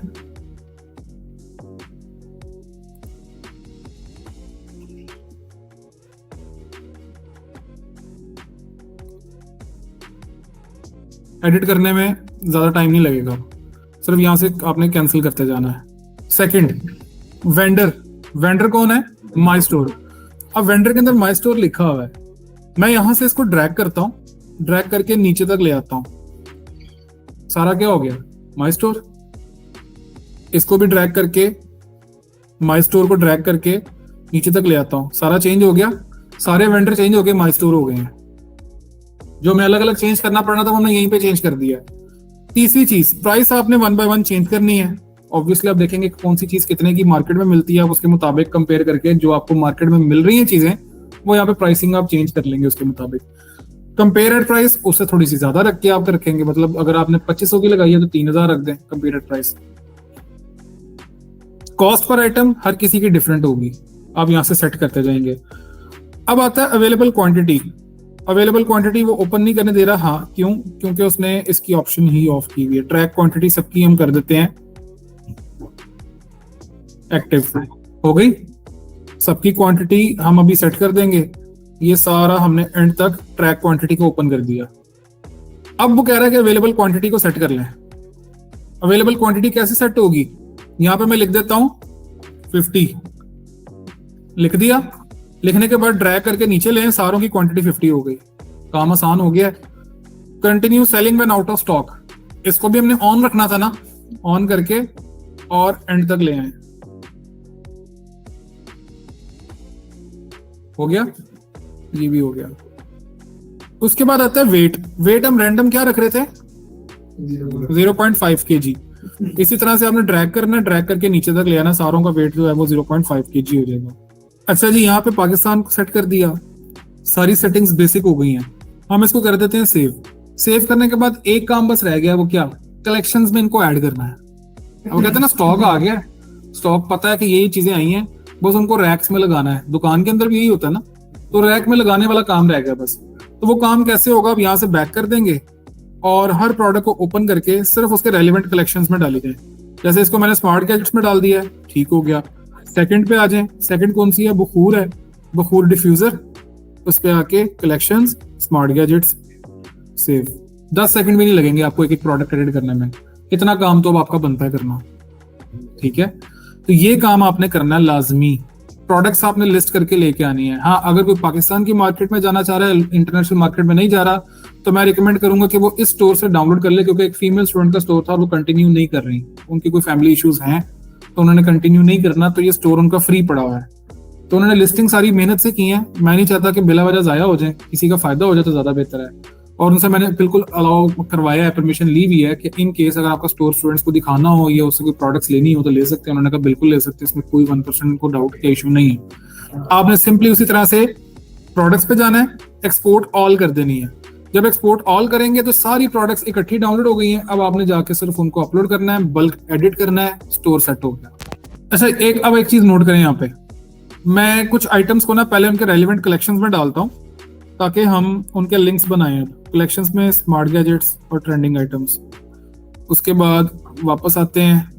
एडिट करने में ज्यादा टाइम नहीं लगेगा, सिर्फ यहां से आपने कैंसिल करते जाना है। Second, vendor. वेंडर कौन है, माई स्टोर। अब वेंडर के अंदर माई स्टोर लिखा हुआ है, मैं यहां से इसको ड्रैग करता हूं, ड्रैग करके नीचे तक ले आता हूं। सारा क्या हो गया, माई स्टोर। इसको भी ड्रैग करके, माई स्टोर को ड्रैग करके नीचे तक ले आता हूं। सारा चेंज हो गया, सारे वेंडर चेंज हो गए, माई स्टोर हो गए हैं। जो मैं अलग अलग चेंज करना पड़ना था वो हमने यहीं पे चेंज कर दिया। तीसरी चीज, प्राइस आपने वन बाय वन चेंज करनी है। ऑब्वियसली आप देखेंगे कौन सी चीज कितने की मार्केट में मिलती है, आप उसके मुताबिक कंपेयर करके जो आपको मार्केट में मिल रही है चीजें, वो यहाँ पे प्राइसिंग आप चेंज कर लेंगे उसके मुताबिक। कंपेयर्ड प्राइस उससे थोड़ी सी ज्यादा रख के आप रखेंगे, मतलब अगर आपने 2500 की लगाई है तो 3000 रख दें कंपेयर्ड प्राइस। कॉस्ट पर आइटम हर किसी की डिफरेंट होगी, आप यहाँ से सेट करते जाएंगे। अब आता है अवेलेबल क्वांटिटी। अवेलेबल क्वांटिटी वो ओपन नहीं करने दे रहा, हाँ क्यों, क्योंकि उसने इसकी ऑप्शन ही ऑफ की हुई है। ट्रैक क्वांटिटी सबकी हम कर देते हैं एक्टिव, हो गई सबकी क्वांटिटी हम अभी सेट कर देंगे। ये सारा हमने एंड तक ट्रैक क्वांटिटी को ओपन कर दिया। अब वो कह रहा है कि अवेलेबल क्वांटिटी को सेट कर लें। अवेलेबल क्वांटिटी कैसे सेट होगी, यहां पे मैं लिख देता हूं 50, लिख दिया। लिखने के बाद ड्रैग करके नीचे ले, सारों की क्वांटिटी 50 हो गई, काम आसान हो गया। Continue selling when out of stock, इसको भी हमने ऑन रखना था ना, ऑन करके और एंड तक ले आए, हो गया, ये भी हो गया। उसके बाद आता है वेट। वेट हम रैंडम क्या रख रहे थे, 0.5 kg। इसी तरह से आपने ड्रैग करना, ड्रैग करके नीचे तक ले आना, सारों का वेट जो है वो 0.5 kg हो जाएगा। अच्छा जी, यहाँ पे पाकिस्तान को सेट कर दिया, सारी सेटिंग्स बेसिक हो गई हैं। हम इसको कर देते हैं सेव। सेव करने के बाद एक काम बस रह गया, वो क्या, कलेक्शंस में इनको ऐड करना है। वो कहते हैं ना स्टॉक आ गया, स्टॉक पता है कि यही चीजें आई हैं, बस उनको रैक्स में लगाना है। दुकान के अंदर भी यही होता है ना, तो रैक में लगाने वाला काम रह गया बस। तो वो काम कैसे होगा, अब यहाँ से बैक कर देंगे और हर प्रोडक्ट को ओपन करके सिर्फ उसके रेलिवेंट कलेक्शंस में डाली जाए। जैसे इसको मैंने स्मार्ट गैजेट्स में डाल दिया है, ठीक हो गया। सेकंड पे आ जाए, सेकंड कौन सी है, बखूर है, बखूर डिफ्यूजर। उस पे आके collections, smart gadgets, save. 10 second भी नहीं लगेंगे आपको एक एक प्रोडक्ट एडिट करने में, इतना काम तो अब आपका बनता है करना, ठीक है। तो ये काम आपने करना है लाजमी। प्रोडक्ट्स आपने लिस्ट करके लेके आनी है। हाँ, अगर कोई पाकिस्तान की मार्केट में जाना चाह रहा है, इंटरनेशनल मार्केट में नहीं जा रहा, तो मैं रिकमेंड करूंगा कि वो इस स्टोर से डाउनलोड कर ले, क्योंकि एक फीमेल स्टूडेंट का स्टोर था, वो कंटिन्यू नहीं कर रही, उनकी कोई फैमिली इश्यूज हैं तो उन्होंने कंटिन्यू नहीं करना, तो ये स्टोर उनका फ्री पड़ा हुआ है। तो उन्होंने लिस्टिंग सारी मेहनत से की है। मैं नहीं चाहता कि बिला वजह जाया हो जाए, किसी का फायदा हो जाए तो ज्यादा बेहतर है। और उनसे मैंने बिल्कुल अलाउ करवाया है, परमिशन ली भी है कि इन केस अगर आपका स्टोर स्टूडेंट्स को दिखाना हो या उससे कोई प्रोडक्ट्स लेनी हो तो ले सकते हैं। उन्होंने कहा बिल्कुल ले सकते हैं, इसमें कोई 1% को डाउट का इशू नहीं है। आपने सिंपली उसी तरह से प्रोडक्ट्स पे जाना है, एक्सपोर्ट ऑल कर देनी है। जब एक्सपोर्ट ऑल करेंगे तो सारी प्रोडक्ट्स इकट्ठी डाउनलोड हो गई हैं। अब आपने जाके सिर्फ उनको अपलोड करना है, बल्क एडिट करना है, स्टोर सेट हो गया। अच्छा, अब एक चीज नोट करें, यहाँ पे मैं कुछ आइटम्स को ना पहले उनके रेलिवेंट कलेक्शंस में डालता हूँ ताकि हम उनके लिंक्स बनाए। कलेक्शंस में स्मार्ट गैजेट्स और ट्रेंडिंग आइटम्स। उसके बाद वापस आते हैं,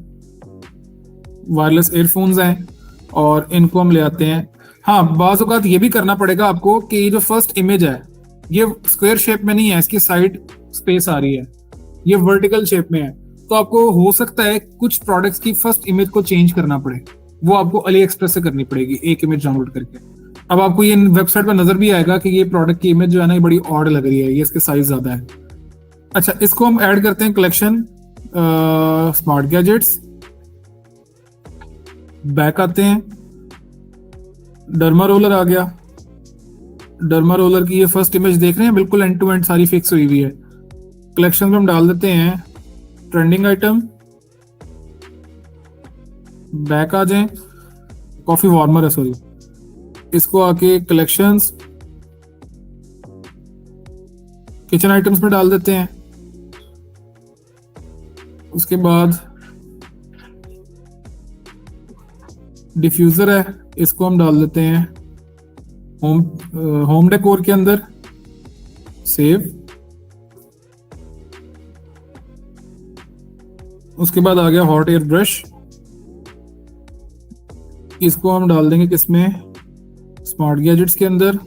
वायरलेस एयरफोन्स हैं और इनको हम ले आते हैं। हाँ, बाज़ औक़ात ये भी करना पड़ेगा आपको कि ये जो फर्स्ट इमेज है ये स्क्वायर शेप में नहीं है, इसकी साइड स्पेस आ रही है, ये वर्टिकल शेप में है। तो आपको हो सकता है कुछ प्रोडक्ट्स की फर्स्ट इमेज को चेंज करना पड़े, वो आपको अली एक्सप्रेस से करनी पड़ेगी एक इमेज डाउनलोड करके। अब आपको ये वेबसाइट पर नजर भी आएगा कि ये प्रोडक्ट की इमेज जो है ना ये बड़ी ऑड लग रही है, ये इसके साइज ज्यादा है। अच्छा, इसको हम ऐड करते हैं कलेक्शन स्मार्ट गैजेट्स, बैक आते हैं, डर्मा रोलर आ गया। डर्मा रोलर की ये फर्स्ट इमेज देख रहे हैं, बिल्कुल एंड टू एंड सारी फिक्स हुई हुई है। कलेक्शन में हम डाल देते हैं ट्रेंडिंग आइटम, बैक आ जाएं, कॉफी वार्मर है सॉरी, इसको आके कलेक्शंस किचन आइटम्स में डाल देते हैं। उसके बाद डिफ्यूजर है, इसको हम डाल देते हैं होम डेकोर के अंदर, सेव। उसके बाद आ गया हॉट एयर ब्रश, इसको हम डाल देंगे किसमें, स्मार्ट गैजेट्स के अंदर।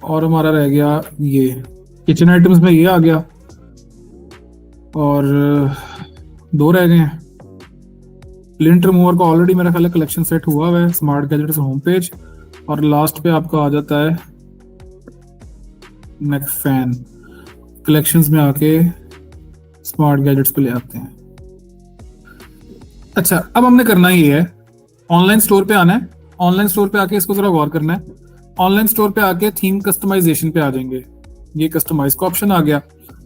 और हमारा रह गया ये किचन आइटम्स में, ये आ गया, और दो रह गए हैं। लिंट रिमूवर का ऑलरेडी मेरा ख्याल है कलेक्शन सेट हुआ है स्मार्ट गैजेट्स होम पेज, और लास्ट पे आपका आ जाता है नेक फैन। कलेक्शंस में आके स्मार्ट गैजेट्स पे ले आते हैं। अच्छा, अब हमने करना ये है, ऑनलाइन स्टोर पे आना है। ऑनलाइन स्टोर पे आके इसको जरा गौर करना है। ऑनलाइन स्टोर पे आके थीम कस्टमाइजेशन पे आ जाएंगे, ये कस्टमाइज का ऑप्शन आ गया।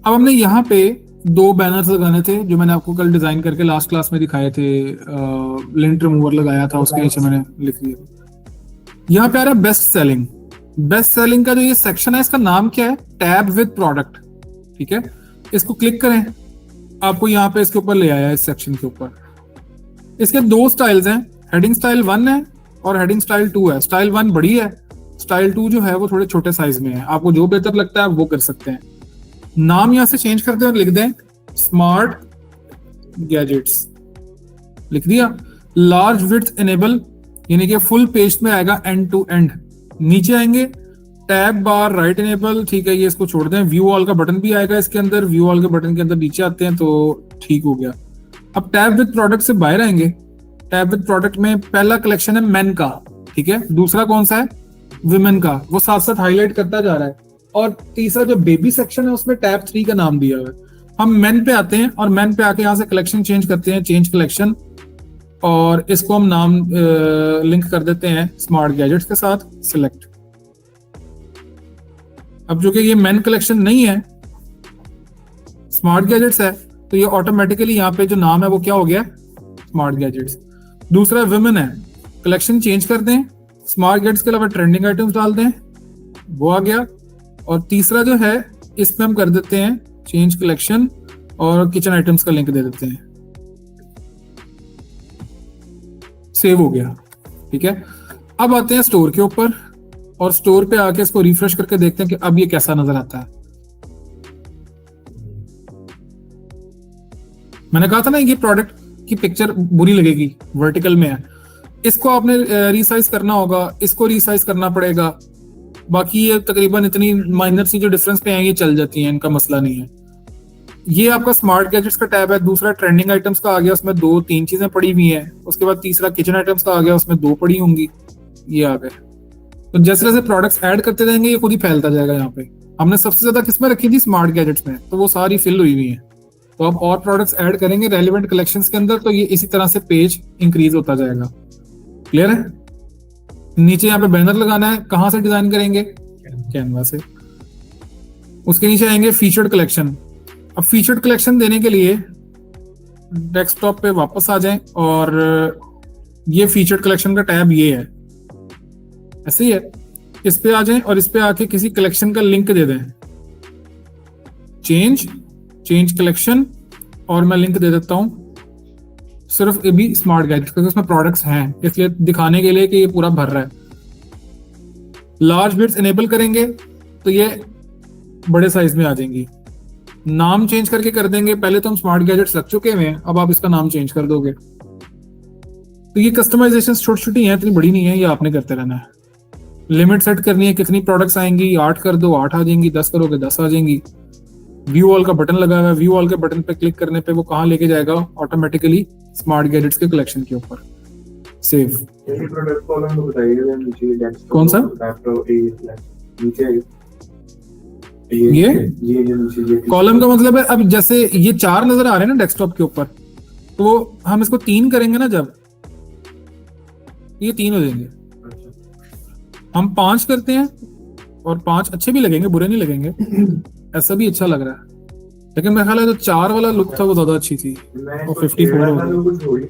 अब हमने यहाँ पे दो बैनर्स लगाने थे जो मैंने आपको कल डिजाइन करके लास्ट क्लास में दिखाए थे, लिंट रिमूवर लगाया था, उसके नीचे मैंने लिख दिया। यहाँ पे आ रहा है बेस्ट सेलिंग। बेस्ट सेलिंग का जो ये सेक्शन है इसका नाम क्या है, टैब विद प्रोडक्ट। ठीक है, इसको क्लिक करें, आपको यहाँ पे इसके ऊपर ले आया इस सेक्शन के ऊपर। इसके दो स्टाइल्स हैं, हेडिंग स्टाइल 1 है और हेडिंग स्टाइल 2 है। स्टाइल 1 बड़ी है, स्टाइल 2 जो है वो थोड़े छोटे साइज में है। आपको जो बेहतर लगता है आप वो कर सकते हैं। नाम यहां से चेंज करते हैं और लिख दें स्मार्ट गैजेट्स, लिख दिया। लार्ज विड्थ इनेबल, यानी कि फुल पेज में आएगा एंड टू एंड। नीचे आएंगे टैब बार राइट इनेबल, ठीक है, ये इसको छोड़ दें। व्यू ऑल का बटन भी आएगा इसके अंदर, व्यू ऑल के बटन के अंदर नीचे आते हैं तो ठीक हो गया। अब टैब विद प्रोडक्ट से बाहर आएंगे। टैब विद प्रोडक्ट में पहला कलेक्शन है मेन का, ठीक है, दूसरा कौन सा है, विमेन का, वो साथ साथ हाईलाइट करता जा रहा है। और तीसरा जो बेबी सेक्शन है उसमें टैब 3 का नाम दिया हुआ है। हम मेन पे आते हैं और मेन पे आके यहाँ से कलेक्शन चेंज करते हैं, चेंज कलेक्शन, और इसको हम नाम लिंक कर देते हैं स्मार्ट गैजेट्स के साथ, सिलेक्ट। अब जो कि ये मेन कलेक्शन नहीं है, स्मार्ट गैजेट्स है, तो ये ऑटोमेटिकली यहाँ पे जो नाम है वो क्या हो गया, स्मार्ट गैजेट्स। दूसरा विमेन है, कलेक्शन चेंज कर दें, स्मार्ट गैजेट्स के अलावा ट्रेंडिंग आइटम्स डाल दें, वो आ गया। और तीसरा जो है इसमें हम कर देते हैं चेंज कलेक्शन और किचन आइटम्स का लिंक दे देते हैं, सेव हो गया। ठीक है, अब आते हैं स्टोर के ऊपर और स्टोर पे आके इसको रिफ्रेश करके देखते हैं कि अब ये कैसा नजर आता है। मैंने कहा था ना ये प्रोडक्ट की पिक्चर बुरी लगेगी, वर्टिकल में है, इसको आपने रीसाइज करना होगा, इसको रीसाइज करना पड़ेगा। बाकी ये तकरीबन इतनी माइनर सी जो डिफरेंस पे हैं ये चल जाती हैं, इनका मसला नहीं है। ये आपका स्मार्ट गैजेट्स का टैब है। दूसरा ट्रेंडिंग आइटम्स का आ गया, उसमें 2-3 चीजें पड़ी हुई हैं। उसके बाद तीसरा किचन आइटम्स का आ गया, उसमें 2 पड़ी होंगी, ये आ गए। तो जैसे जैसे प्रोडक्ट्स ऐड करते जाएंगे ये खुद ही फैलता जाएगा। यहाँ पे हमने सबसे ज्यादा किसमें रखी थी, स्मार्ट गैजेट्स में, तो वो सारी फिल हुई हुई है। तो अब और प्रोडक्ट्स ऐड करेंगे रेलिवेंट कलेक्शंस के अंदर, तो ये इसी तरह से पेज इंक्रीज होता जाएगा। क्लियर है? नीचे यहाँ पे बैनर लगाना है, कहाँ से डिजाइन करेंगे, कैनवा से। उसके नीचे आएंगे फीचर्ड कलेक्शन। अब फीचर्ड कलेक्शन देने के लिए डेस्कटॉप पे वापस आ जाएं और ये फीचर्ड कलेक्शन का टैब ये है, ऐसे ही है। इस पे आ जाएं और इस पे आके किसी कलेक्शन का लिंक दे दें, चेंज कलेक्शन, और मैं लिंक दे देता हूं सिर्फ ये भी स्मार्ट गैजेट्स, क्योंकि उसमें प्रोडक्ट्स हैं इसलिए दिखाने के लिए कि ये पूरा भर रहा है। लार्ज बिट्स इनेबल करेंगे तो ये बड़े साइज में आ जाएंगी। नाम चेंज करके कर देंगे, पहले तो हम स्मार्ट गैजेट्स रख चुके हैं, अब आप इसका नाम चेंज कर दोगे। तो ये कस्टमाइजेशन छोटी छोटी हैं, इतनी बड़ी नहीं है, ये आपने करते रहना है। लिमिट सेट करनी है, कितनी प्रोडक्ट्स आएंगी, 8 कर दो 8 आ जाएंगी, 10 करोगे 10 आ जाएंगी। व्यू ऑल का बटन लगा हुआ है, व्यू ऑल के बटन पे क्लिक करने पे वो कहाँ लेके जाएगा, ऑटोमेटिकली स्मार्ट गैजेट्स के कलेक्शन के ऊपर। सेव प्रोडक्ट कॉलम को बताइए नीचे डेस्कटॉप कौन सा? लैपटॉप नीचे ये नीचे कॉलम का मतलब है, अब जैसे ये 4 नजर आ रहे हैं ना डेस्कटॉप के ऊपर, तो हम इसको 3 करेंगे ना, जब ये 3 हो जाएंगे। हम 5 करते हैं और 5 अच्छे भी लगेंगे, बुरे नहीं लगेंगे, ऐसा भी अच्छा लग रहा है। लेकिन मेरा ख्याल है जो 4 वाला लुक था वो ज्यादा अच्छी थी। और 54 हो गई,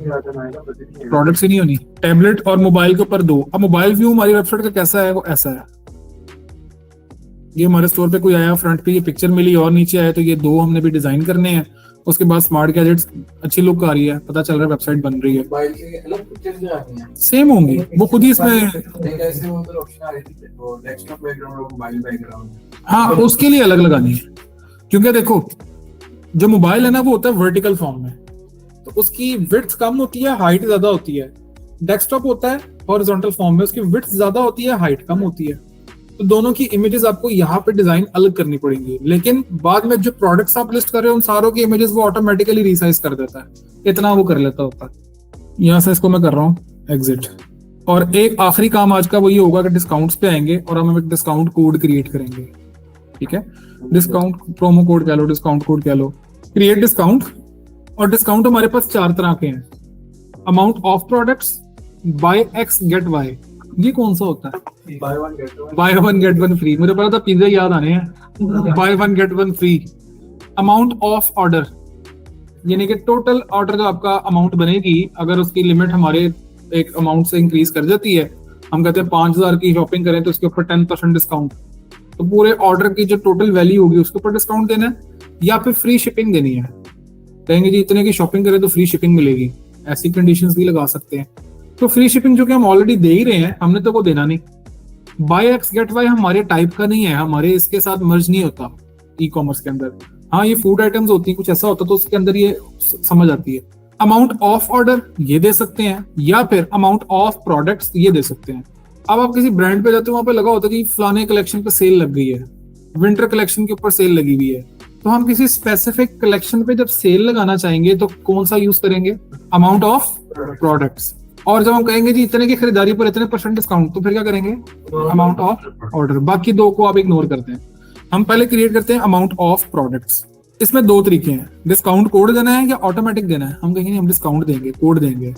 प्रोडक्ट्स ही नहीं होनी। टैबलेट और मोबाइल के ऊपर 2। अब मोबाइल व्यू हमारी वेबसाइट का कैसा है, वो ऐसा है। ये हमारे स्टोर पे कोई आया, फ्रंट पे ये पिक्चर मिली और नीचे आया, तो ये 2 हमने भी डिजाइन करने हैं। उसके बाद स्मार्ट गैजेट्स, अच्छी लुक आ रही है, पता चल रहा है वेबसाइट बन रही है। मोबाइल के अलग पिक्चर्स भी आती हैं, सेम होंगी, वो खुद ही इसमें। एक ऐसे उधर ऑप्शन आ रही थी वो डेस्कटॉप बैकग्राउंड और मोबाइल बैकग्राउंड। हाँ, उसके लिए अलग लगानी है, क्योंकि देखो जो मोबाइल है ना वो होता है वर्टिकल फॉर्म में, तो उसकी विड्थ कम होती है, हाइट ज्यादा होती है। डेस्कटॉप होता है हॉरिजॉन्टल फॉर्म में, उसकी विड्थ ज्यादा होती है, हाइट कम होती है। तो दोनों की इमेजेस आपको यहाँ पे डिजाइन अलग करनी पड़ेंगी, लेकिन बाद में जो प्रोडक्ट्स आप लिस्ट कर रहे हो उन सारों की इमेजेस वो ऑटोमेटिकली रिसाइज कर देता है, इतना वो कर लेता होता है। यहाँ से इसको मैं कर रहा हूँ एग्जिट। और एक आखिरी काम आज का वो ये होगा कि डिस्काउंट्स पे आएंगे और हम एक डिस्काउंट कोड क्रिएट करेंगे। ठीक है, डिस्काउंट प्रोमो कोड कह लो, डिस्काउंट कोड कह लो, क्रिएट डिस्काउंट। और डिस्काउंट हमारे पास 4 तरह के हैं। Amount of products, buy X get Y. ये कौन सा होता है? Buy one get one. Buy 1 get 1 free. मुझे पता था पिज्जा याद आने हैं। Buy 1 get 1 free. Amount of order, यानी कि टोटल ऑर्डर जो आपका अमाउंट बनेगी, अगर उसकी लिमिट हमारे एक अमाउंट से इंक्रीज कर जाती है, हम कहते हैं 5000 की शॉपिंग करें तो उसके ऊपर 10% डिस्काउंट, तो पूरे ऑर्डर की जो टोटल वैल्यू होगी उसके ऊपर डिस्काउंट देना है, या फिर फ्री शिपिंग देनी है। कहेंगे जी इतने की शॉपिंग करें तो फ्री शिपिंग मिलेगी, ऐसी कंडीशंस भी लगा सकते हैं। तो फ्री शिपिंग जो कि हम ऑलरेडी दे ही रहे हैं, हमने तो वो देना नहीं। बाय एक्स गेट वाई हमारे टाइप का नहीं है, हमारे इसके साथ मर्ज नहीं होता ई कॉमर्स के अंदर। हाँ, ये फूड आइटम्स होती है, कुछ ऐसा होता तो उसके अंदर ये समझ आती है। अमाउंट ऑफ ऑर्डर ये दे सकते हैं, या फिर अमाउंट ऑफ प्रोडक्ट्स ये दे सकते हैं। अब आप किसी ब्रांड पे जाते हो, वहां पे लगा होता है कि फलाने कलेक्शन पे सेल लग गई है, विंटर कलेक्शन के ऊपर सेल लगी हुई है, तो हम किसी स्पेसिफिक कलेक्शन पे जब सेल लगाना चाहेंगे तो कौन सा यूज करेंगे? Amount of products. और जब हम कहेंगे जी इतने की खरीदारी पर इतने % डिस्काउंट, तो फिर क्या करेंगे? Amount of order. बाकी 2 को आप इग्नोर करते हैं। हम पहले क्रिएट करते हैं अमाउंट ऑफ प्रोडक्ट्स। इसमें 2 तरीके हैं, डिस्काउंट कोड देना है या ऑटोमेटिक देना है। हम कहेंगे हम डिस्काउंट देंगे, कोड देंगे,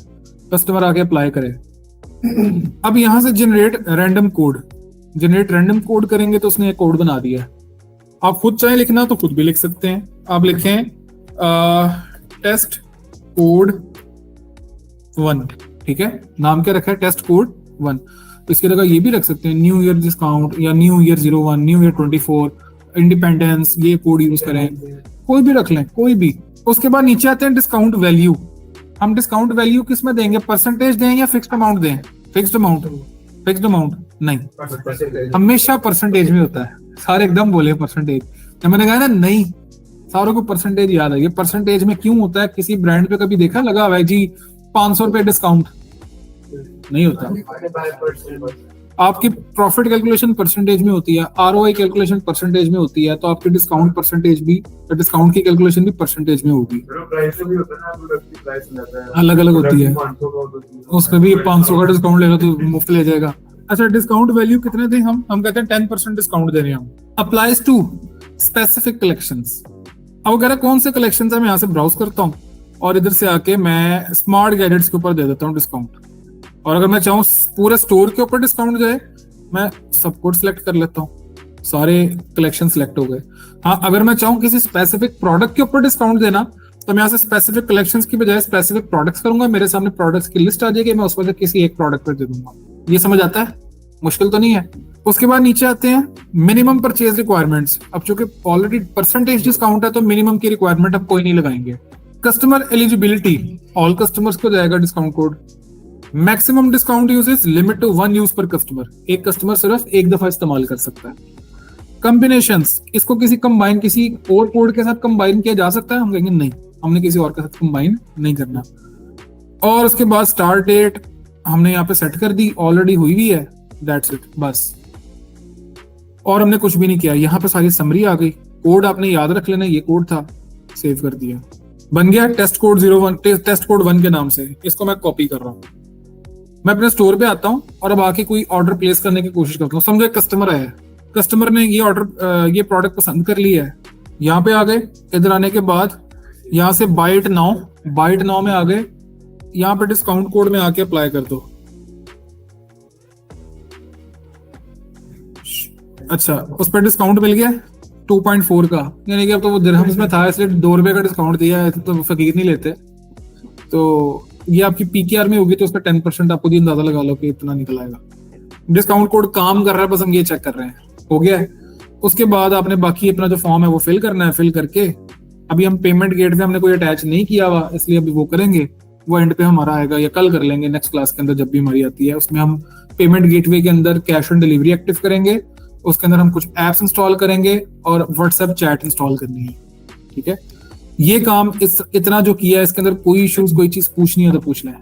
कस्टमर आके अप्लाई करे। अब यहाँ से generate random code, generate random code करेंगे तो उसने एक कोड बना दिया है। आप खुद चाहे लिखना तो खुद भी लिख सकते हैं। आप लिखें टेस्ट कोड 1, ठीक है, नाम क्या रखा है? Test code 1। इसकी जगह ये भी रख सकते हैं न्यू ईयर डिस्काउंट, या new year 01, new year 24, independence, ये कोड यूज करें, कोई भी रख लें, कोई भी। उसके बाद नीचे आते हैं डिस्काउंट वैल्यू। हम डिस्काउंट वैल्यू किस में देंगे? परसेंटेज दें या फिक्स्ड अमाउंट दें? Fixed amount. फिक्स्ड अमाउंट नहीं, हमेशा परसेंटेज में होता है। सारे एकदम बोले परसेंटेज, जब मैंने कहा ना नहीं, सारों को परसेंटेज याद है। ये परसेंटेज में क्यों होता है? किसी ब्रांड पे कभी देखा लगा हुआ है जी 500 रुपए डिस्काउंट? नहीं होता। आपकी प्रॉफिट कैलकुलेशन परसेंटेज में होती है, ROI कैलकुलेशन परसेंटेज में होती है, तो आपकी डिस्काउंट परसेंटेज भी, डिस्काउंट की कैलकुलेशन भी परसेंटेज में होगी। अलग अलग होती है, उसमें भी 500 का डिस्काउंट लेगा तो मुफ्त ले जाएगा। अच्छा, डिस्काउंट वैल्यू कितने थे? हम कहते हैं 10% डिस्काउंट दे रहे हैं हम। Applies to specific collections. अब अगर कौन से कलेक्शंस है, मैं यहाँ से ब्राउज करता हूँ और इधर से आके मैं स्मार्ट गैजेट्स के ऊपर दे देता हूँ डिस्काउंट। और अगर मैं चाहूँ पूरे स्टोर के ऊपर डिस्काउंट जाए, मैं सब कुछ सिलेक्ट कर लेता हूँ, सारे कलेक्शन सिलेक्ट हो गए। हाँ, अगर मैं चाहूँ किसी स्पेसिफिक प्रोडक्ट के ऊपर डिस्काउंट देना, तो मैं यहाँ से स्पेसिफिक कलेक्शंस की बजाय स्पेसिफिक प्रोडक्ट्स करूंगा। मेरे सामने प्रोडक्ट्स की लिस्ट आ जाएगी, मैं उस वजह किसी एक प्रोडक्ट पर दे दूंगा। ये समझ आता है? मुश्किल तो नहीं है। उसके बाद नीचे आते हैं मिनिमम परचेज रिक्वायरमेंट्स। अब चूंकि ऑलरेडी परसेंटेज डिस्काउंट है तो मिनिमम की रिक्वायरमेंट अब कोई नहीं लगाएंगे। कस्टमर एलिजिबिलिटी, ऑल कस्टमर्स को जाएगा discount code. Maximum discount uses, limit to 1 use per customer, एक कस्टमर सिर्फ एक दफा इस्तेमाल कर सकता है। कॉम्बिनेशंस, इसको किसी कंबाइन, किसी और कोड के साथ कंबाइन किया जा सकता है? हम कहेंगे नहीं, हमने किसी और के साथ कंबाइन नहीं करना। और उसके बाद स्टार्ट डेट हमने यहाँ पे सेट कर दी, ऑलरेडी हुई हुई है, दैट्स इट बस। और हमने कुछ भी नहीं किया, यहाँ पे सारी समरी आ गई, कोड आपने याद रख लेना, ये कोड था, सेव कर दिया, बन गया टेस्ट कोड 01, टेस्ट कोड 1 के नाम से। इसको मैं कॉपी कर रहा हूँ, मैं अपने स्टोर पे आता हूँ और अब आके कोई ऑर्डर प्लेस करने की कोशिश करता हूँ। समझो एक कस्टमर आया, कस्टमर ने ये ऑर्डर ये प्रोडक्ट पसंद कर लिया है, यहाँ पे आ गए, इधर आने के बाद यहाँ से बाय इट नाउ में आ गए, यहाँ पे डिस्काउंट कोड में आके अप्लाई कर दो। अच्छा, उस पर डिस्काउंट मिल गया 2.4 का, यानी कि अब तो वो दिरहम्स में था इसलिए 2 रुपए का डिस्काउंट दिया है, तो फकीर नहीं लेते। तो ये आपकी पीकेआर में होगी तो उसका 10% आपको भी अंदाजा लगा लो कि इतना निकल आएगा। डिस्काउंट कोड काम कर रहा है, बस हम ये चेक कर रहे हैं, हो गया है। उसके बाद आपने बाकी अपना जो फॉर्म है वो फिल करना है, फिल करके अभी हम पेमेंट गेट पे हमने कोई अटैच नहीं किया हुआ, इसलिए अभी वो करेंगे, वो एंड पे हमारा आएगा या कल कर लेंगे नेक्स्ट क्लास के अंदर जब भी हमारी आती है। उसमें हम पेमेंट गेटवे के अंदर कैश ऑन डिलीवरी एक्टिव करेंगे, उसके अंदर हम कुछ एप्स इंस्टॉल करेंगे और व्हाट्सएप चैट इंस्टॉल करनी है, ठीक है। ये काम इतना जो किया है इसके अंदर कोई इश्यूज कोई चीज पूछनी है तो पूछ लें।